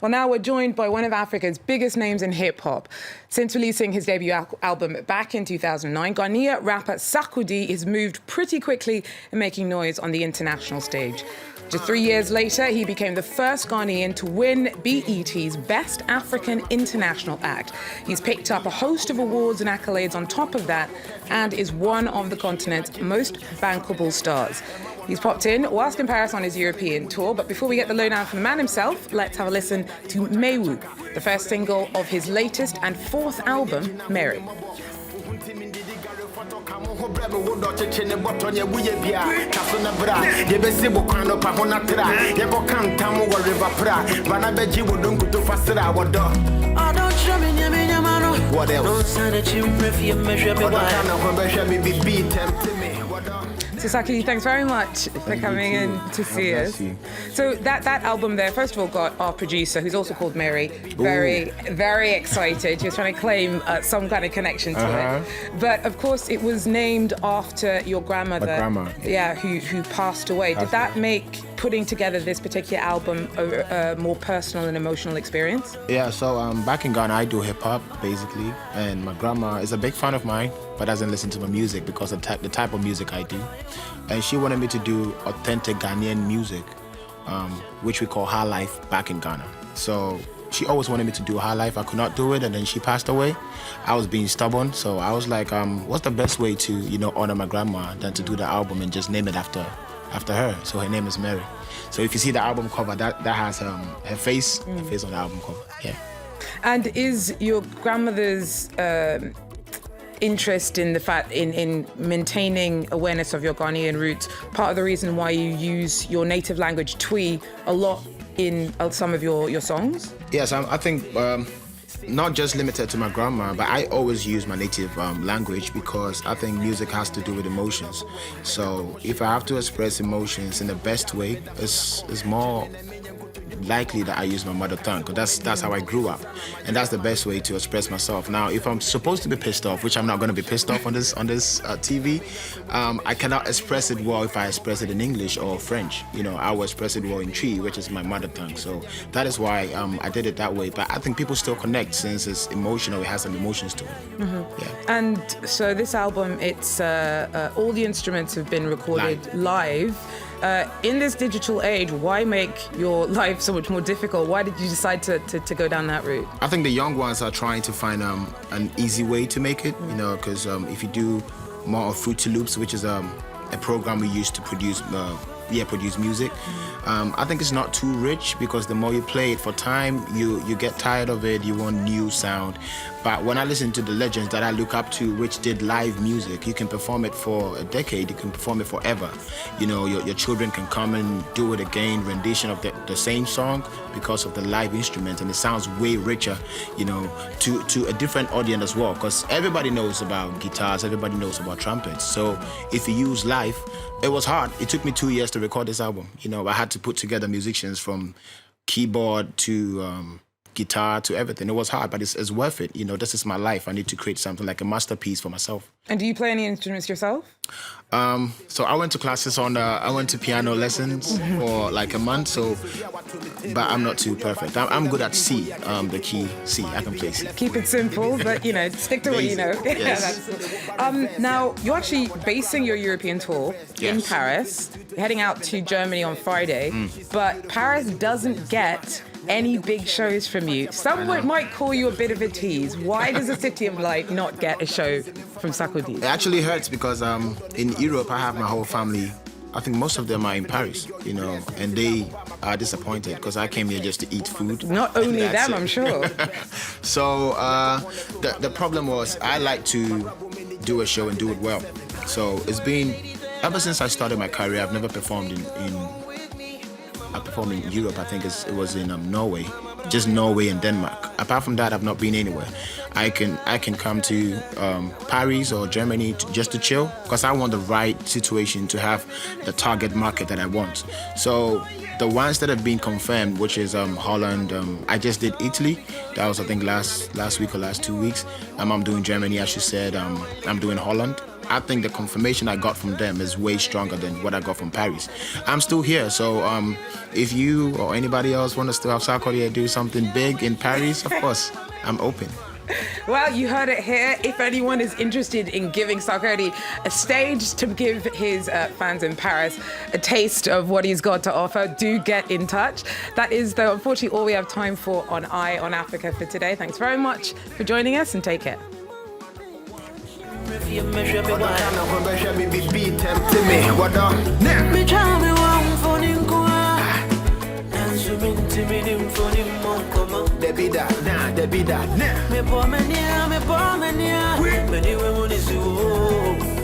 Well, now we're joined by one of Africa's biggest names in hip-hop. Since releasing his debut album back in 2009, Ghanaian rapper Sarkodie has moved pretty quickly in making noise on the international stage. Just 3 years later, he became the first Ghanaian to win BET's Best African International Act. He's picked up a host of awards and accolades on top of that and is one of the continent's most bankable stars. He's popped in whilst in Paris on his European tour, but before we get the lowdown from the man himself, let's have a listen to Mewu, the first single of his latest and fourth album, Mary. What else? So Sarkodie, thanks very much for coming in to see us. So that album there, first of all, got our producer, who's also called Mary, very excited. She was trying to claim some kind of connection to it. But of course, it was named after your grandmother. My grandma. Yeah, who passed away. Did that make putting together this particular album a more personal and emotional experience? Yeah, so back in Ghana, I do hip-hop, basically. And my grandma is a big fan of mine, but doesn't listen to my music because of the type of music I do. And she wanted me to do authentic Ghanaian music, which we call high life back in Ghana. So she always wanted me to do high life. I could not do it, and then she passed away. I was being stubborn, so I was like, what's the best way to, honor my grandma than to do the album and just name it after her? So her name is Mary. So if you see the album cover, that has her face on the album cover. Yeah. And is your grandmother's interest in the fact in maintaining awareness of your Ghanaian roots part of the reason why you use your native language Twi a lot in some of your songs? Yes, I think not just limited to my grandma, but I always use my native language because I think music has to do with emotions. So if I have to express emotions in the best way, it's more likely that I use my mother tongue, because that's how I grew up, and that's the best way to express myself. Now, if I'm supposed to be pissed off, which I'm not going to be pissed off on this TV, I cannot express it well if I express it in English or French. I will express it well in Twi, which is my mother tongue. So that is why I did it that way. But I think people still connect since it's emotional. It has some emotions to it. Mm-hmm. Yeah. And so this album, it's all the instruments have been recorded live. In this digital age, why make your life so much more difficult? Why did you decide to go down that route? I think the young ones are trying to find an easy way to make it, because if you do more of Fruity Loops, which is a program we use to produce music, I think it's not too rich, because the more you play it for time, you get tired of it, you want new sound. But when I listen to the legends that I look up to, which did live music, you can perform it for a decade, you can perform it forever. Your children can come and do it again, rendition of the same song, because of the live instrument, and it sounds way richer, to a different audience as well, because everybody knows about guitars, everybody knows about trumpets. So if you use live, it was hard. It took me 2 years to record this album. I had to put together musicians from keyboard to guitar to everything. It was hard, but it's worth it. This is my life. I need to create something like a masterpiece for myself. And do you play any instruments yourself? So I went to classes I went to piano lessons for like a month, but I'm not too perfect. I'm good at C, the key C. I can play C. Keep it simple, but stick to what you know. Yes. Now, you're actually basing your European tour in Paris, heading out to Germany on Friday, but Paris doesn't get any big shows from you. Some might call you a bit of a tease. Why does the City of Light not get a show from Sarkodie? It actually hurts because in Europe I have my whole family. I think most of them are in Paris, and they are disappointed because I came here just to eat food. Not only them, I'm sure. So the problem was I like to do a show and do it well. So it's been, ever since I started my career, I've never performed I performed in Europe. I think it was in Norway, just Norway and Denmark. Apart from that, I've not been anywhere. I can come to Paris or Germany just to chill, because I want the right situation to have the target market that I want. So the ones that have been confirmed, which is Holland, I just did Italy. That was, I think, last week or last 2 weeks. I'm doing Germany, as you said. I'm doing Holland. I think the confirmation I got from them is way stronger than what I got from Paris. I'm still here, so if you or anybody else want us to have Sarkodie do something big in Paris, of course, I'm open. Well, you heard it here. If anyone is interested in giving Sarkodie a stage to give his fans in Paris a taste of what he's got to offer, do get in touch. That is, though, unfortunately, all we have time for on Eye on Africa for today. Thanks very much for joining us and take care. Me poor mania, me poor mania. Many women is you.